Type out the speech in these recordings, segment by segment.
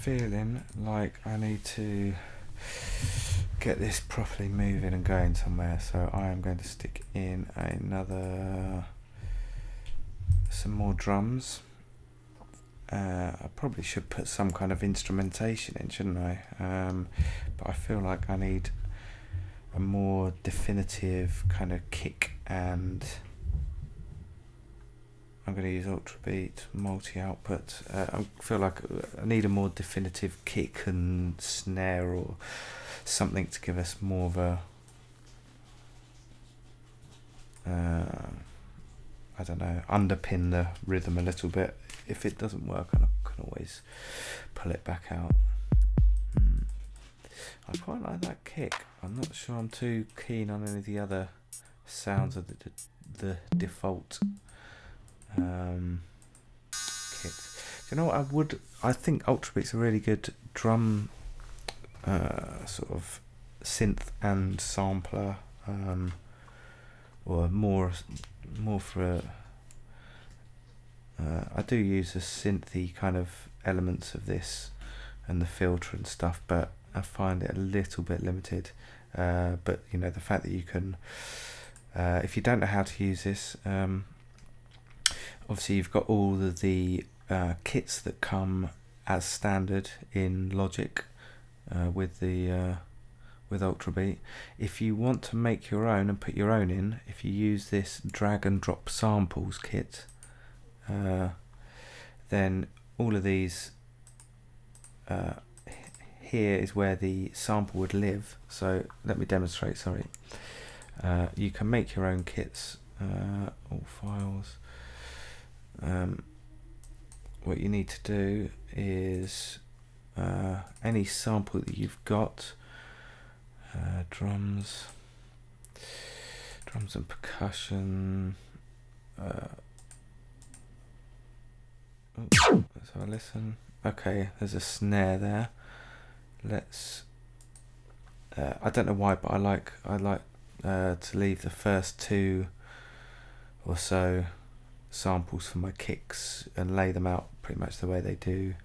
feeling like I need to get this properly moving and going somewhere, so I am going to stick in some more drums. I probably should put some kind of instrumentation in, shouldn't I? But I feel like I need a more definitive kind of kick, and I'm going to use Ultrabeat multi-output. I feel like I need a more definitive kick and snare or something to give us more of a I don't know, underpin the rhythm a little bit. If it doesn't work, I can always pull it back out. I quite like that kick. I'm not sure I'm too keen on any of the other sounds of the default kit. Do you know what I think Ultrabeat's a really good drum sort of synth and sampler, or more for I do use the synthy kind of elements of this and the filter and stuff, but I find it a little bit limited. But you know, the fact that you can, if you don't know how to use this, obviously you've got all of the kits that come as standard in Logic with Ultrabeat. If you want to make your own and put your own in, if you use this drag and drop samples kit, then all of these here is where the sample would live. So let me demonstrate. Sorry, you can make your own kits, all files. What you need to do is any sample that you've got, drums and percussion. Let's have a listen. Okay, there's a snare there. Let's. I don't know why, but I like to leave the first two or so samples for my kicks and lay them out pretty much the way they do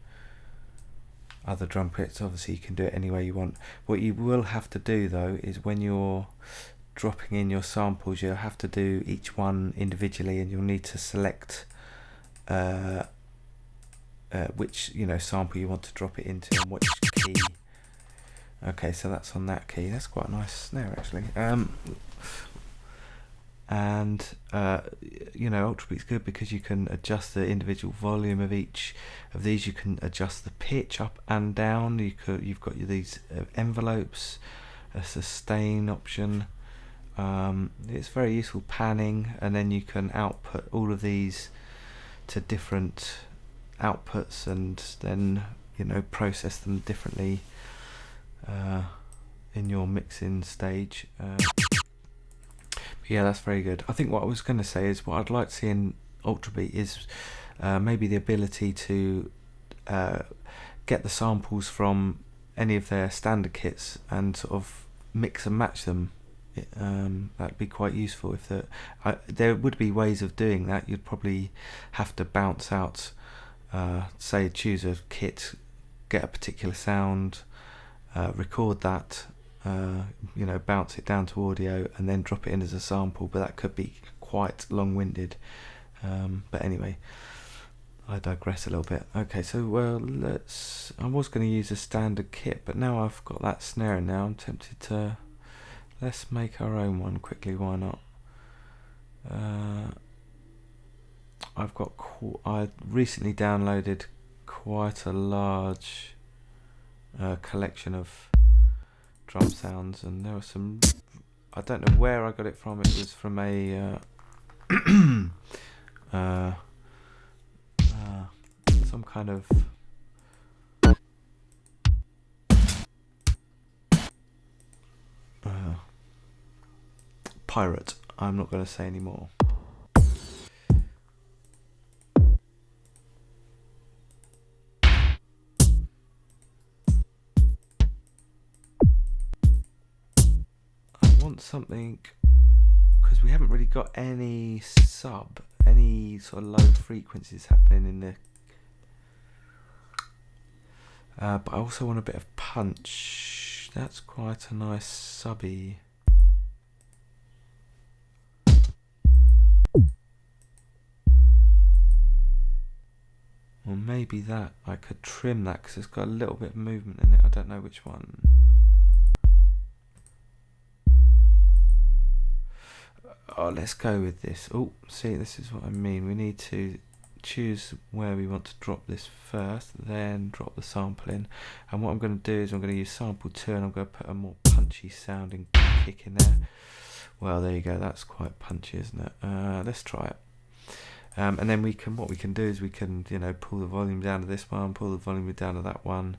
other drum kits. Obviously, you can do it any way you want. What you will have to do though is when you're dropping in your samples, you'll have to do each one individually, and you'll need to select which sample you want to drop it into and which key. Okay, so that's on that key. That's quite a nice snare actually. Ultrabeat's good because you can adjust the individual volume of each of these. You can adjust the pitch up and down. You've got these envelopes, a sustain option. It's very useful, panning, and then you can output all of these to different outputs and then process them differently in your mixing stage. Yeah, that's very good. I think what I was going to say is what I'd like to see in Ultrabeat is maybe the ability to get the samples from any of their standard kits and sort of mix and match them. That'd be quite useful. If there would be ways of doing that. You'd probably have to bounce out, say, choose a kit, get a particular sound, record that, bounce it down to audio and then drop it in as a sample, but that could be quite long-winded. But anyway, I digress a little bit. Okay, so I was going to use a standard kit, but now I've got that snare in now, I'm tempted to let's make our own one quickly. Why not? I recently downloaded quite a large collection of drum sounds, and there were some, I don't know where I got it from. It was from a some kind of pirate. I'm not going to say any more. Something, because we haven't really got any sort of low frequencies happening in but I also want a bit of punch. That's quite a nice subby. Or maybe that, I could trim that because it's got a little bit of movement in it. I don't know which one. Oh, let's go with this. Oh, see, this is what I mean. We need to choose where we want to drop this first, then drop the sample in. And what I'm going to do is I'm going to use sample 2 and I'm going to put a more punchy sounding kick in there. Well, there you go. That's quite punchy, isn't it? Let's try it. And then what we can do is we can, pull the volume down to this one, pull the volume down to that one.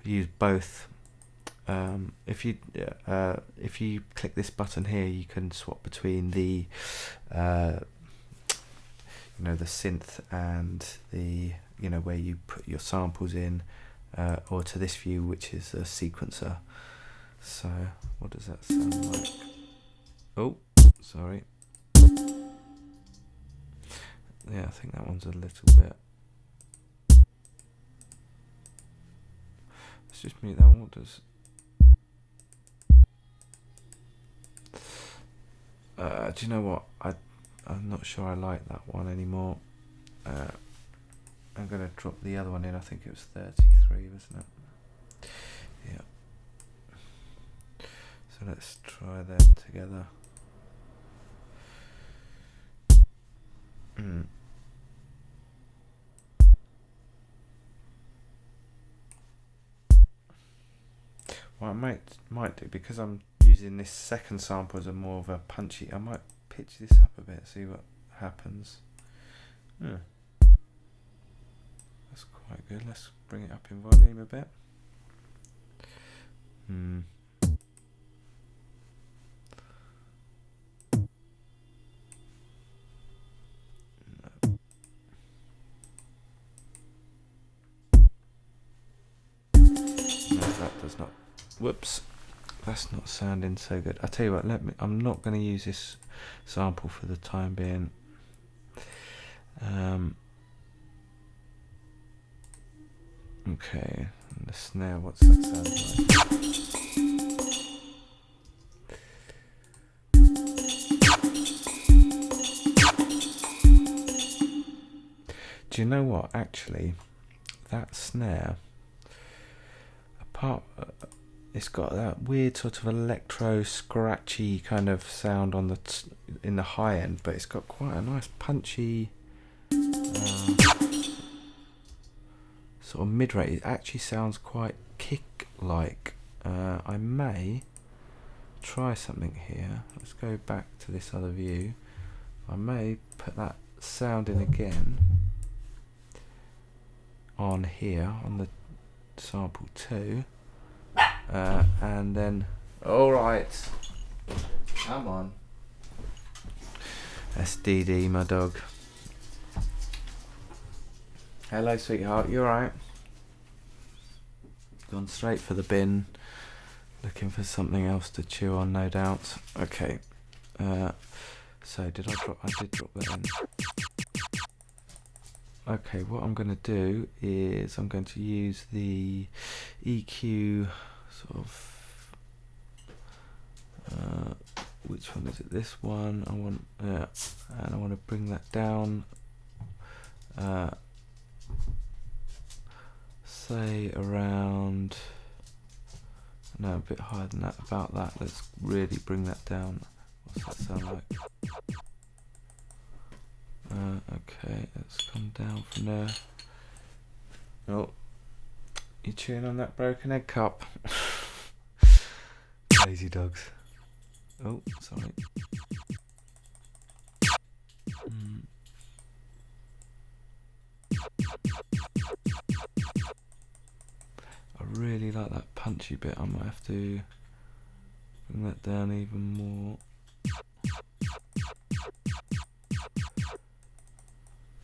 Use both. If you click this button here, you can swap between the the synth and the where you put your samples in, or to this view, which is a sequencer. So what does that sound like? Oh, sorry. Yeah, I think that one's a little bit. Let's just mute that one. What does? Do you know what? I'm not sure I like that one anymore. I'm going to drop the other one in. I think it was 33, wasn't it? Yeah. So let's try them together. What I might do, because I'm using this second sample as a more of a punchy, I might pitch this up a bit, see what happens. That's quite good. Let's bring it up in volume a bit. No. No, that does not. Whoops. That's not sounding so good. I tell you what, I'm not going to use this sample for the time being. Okay, and the snare, what's that sound like? Do you know what? Actually, that snare, it's got that weird sort of electro scratchy kind of sound on in the high end, but it's got quite a nice punchy sort of mid rate. It actually sounds quite kick like. I may try something here. Let's go back to this other view. I may put that sound in again on here on the sample 2. And then, alright, come on. That's DD, my dog. Hello, sweetheart, you alright? Gone straight for the bin, looking for something else to chew on, no doubt. Okay, so I did drop that in. Okay, what I'm going to do is I'm going to use the EQ sort of, which one is it? This one. And I want to bring that down, say around, no, a bit higher than that, about that. Let's really bring that down. What's that sound like? Okay, let's come down from there. Oh, you chewing on that broken egg cup? Lazy dogs. Oh, sorry. I really like that punchy bit. I might have to bring that down even more.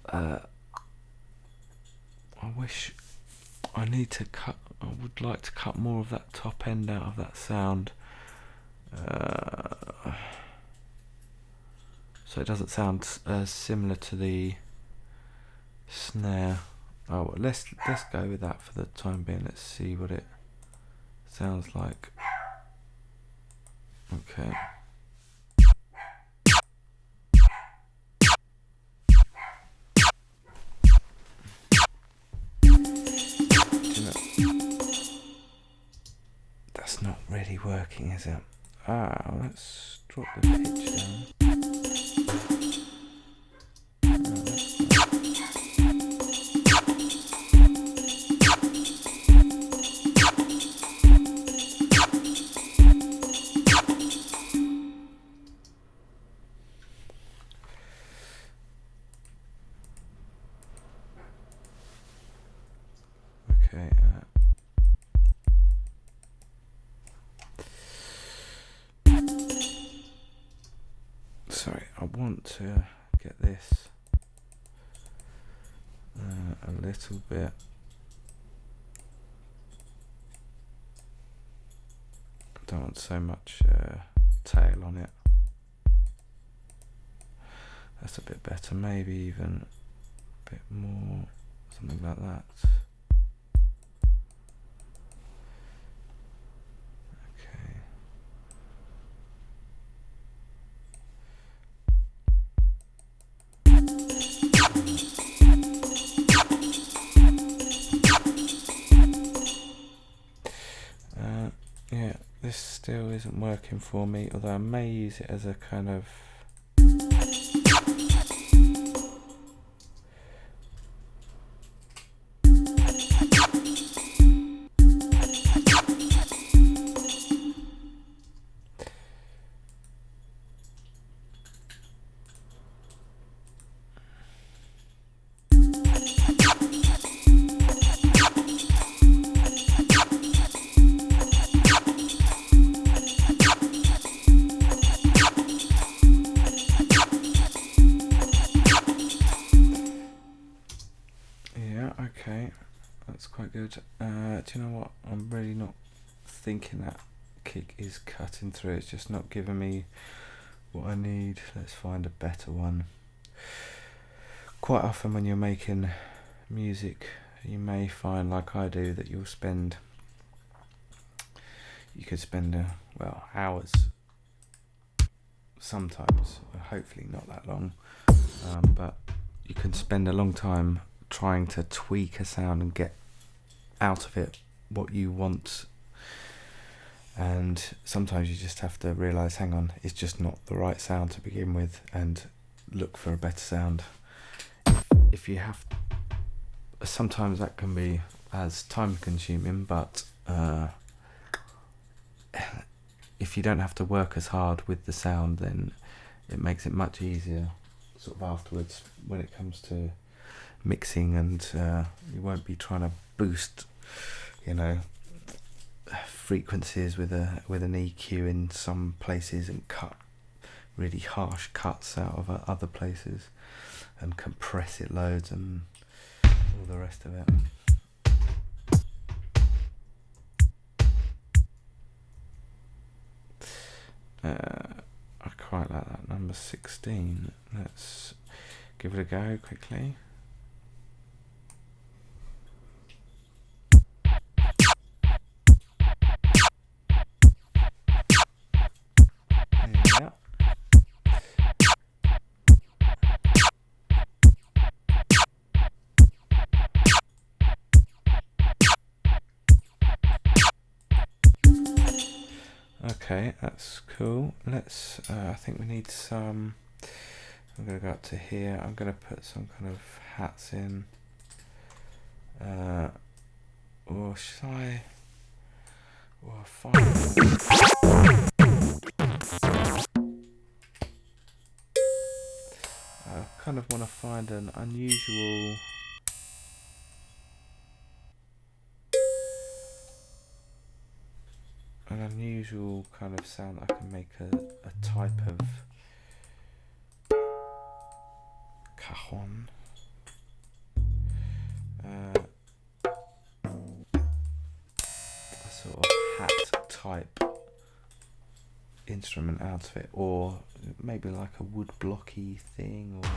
I would like to cut more of that top end out of that sound, so it doesn't sound similar to the snare. Oh, well, let's go with that for the time being. Let's see what it sounds like. Okay. That's not really working, is it? Let's drop the pitch down. Okay. Sorry, I want to get this a little bit. I don't want so much tail on it. That's a bit better, maybe even a bit more, something like that. Okay. Yeah, this still isn't working for me, although I may use it as a kind of okay, that's quite good. Do you know what? I'm really not thinking that kick is cutting through. It's just not giving me what I need. Let's find a better one. Quite often when you're making music, you may find, like I do, that you could spend hours, sometimes, hopefully not that long, but you can spend a long time trying to tweak a sound and get out of it what you want, and sometimes you just have to realise, hang on, it's just not the right sound to begin with, and look for a better sound. If you have, sometimes that can be as time consuming, but if you don't have to work as hard with the sound, then it makes it much easier sort of afterwards when it comes to mixing, and you won't be trying to boost, frequencies with an EQ in some places and cut really harsh cuts out of other places and compress it loads and all the rest of it. I quite like that number 16. Let's give it a go quickly. Yeah. Okay, that's cool. Let's, I think we need some, I'm going to go up to here, I'm going to put some kind of hats in, or should I, I kind of want to find an unusual, kind of sound that I can make a type of cajon. A sort of hat type instrument out of it, or maybe like a wood blocky thing, or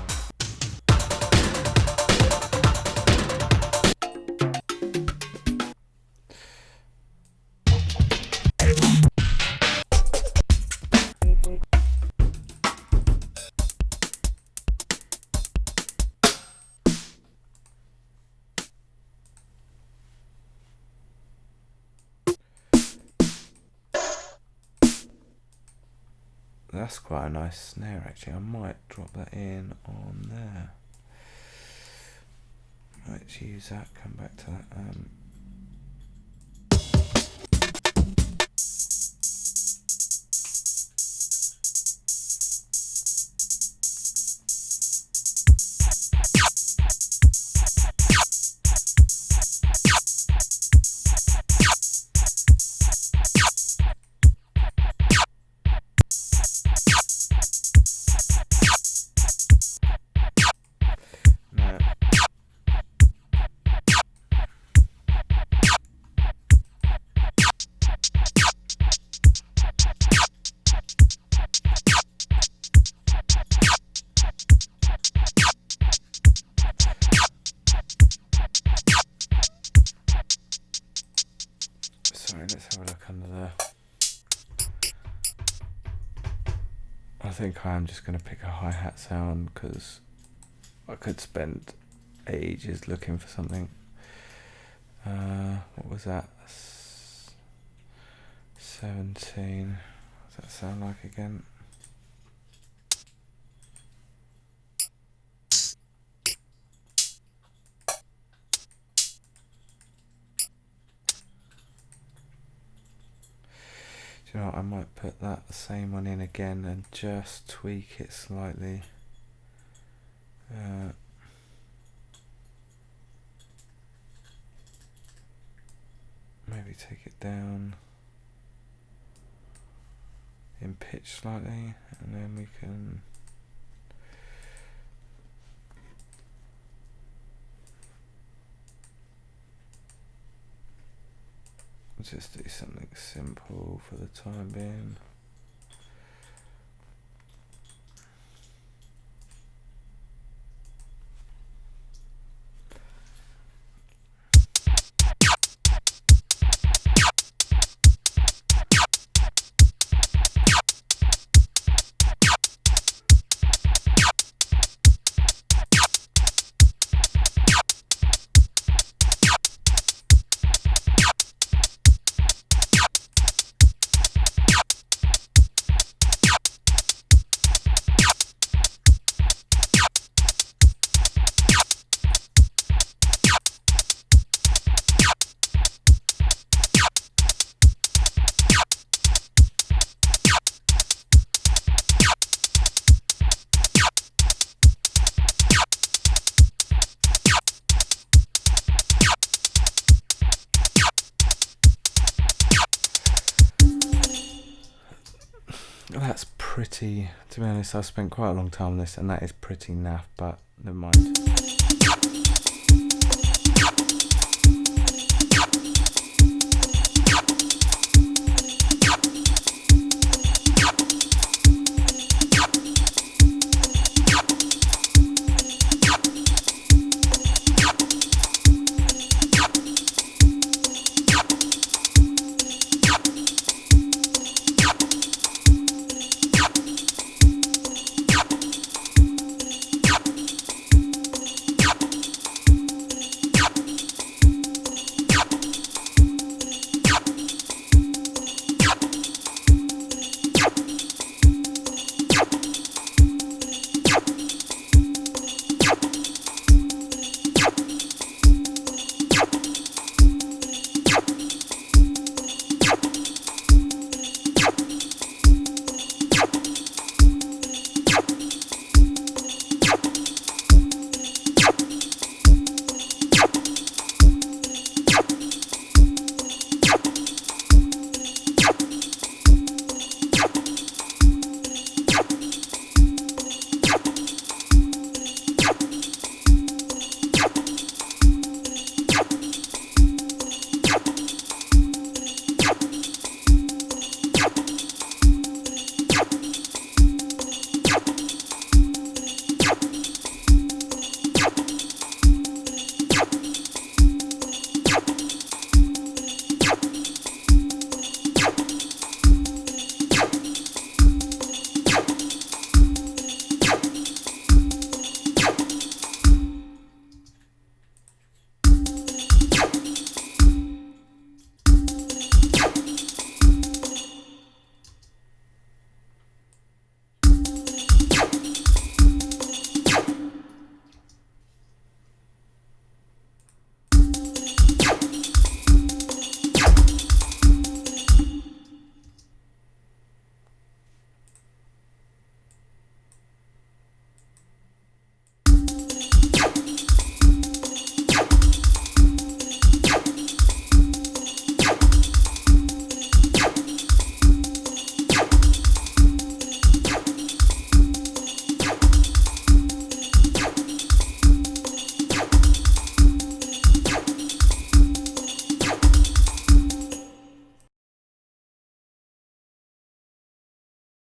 that's quite a nice snare actually. I might drop that in on there. Let's use that, come back to that. Sorry, let's have a look under there. I think I am just going to pick a hi-hat sound because I could spend ages looking for something. What was that? 17. What does that sound like again? Do you know what, I might put that same one in again and just tweak it slightly. Maybe take it down in pitch slightly, and then we can just do something simple for the time being. That's pretty, to be honest, I've spent quite a long time on this and that is pretty naff, but never mind.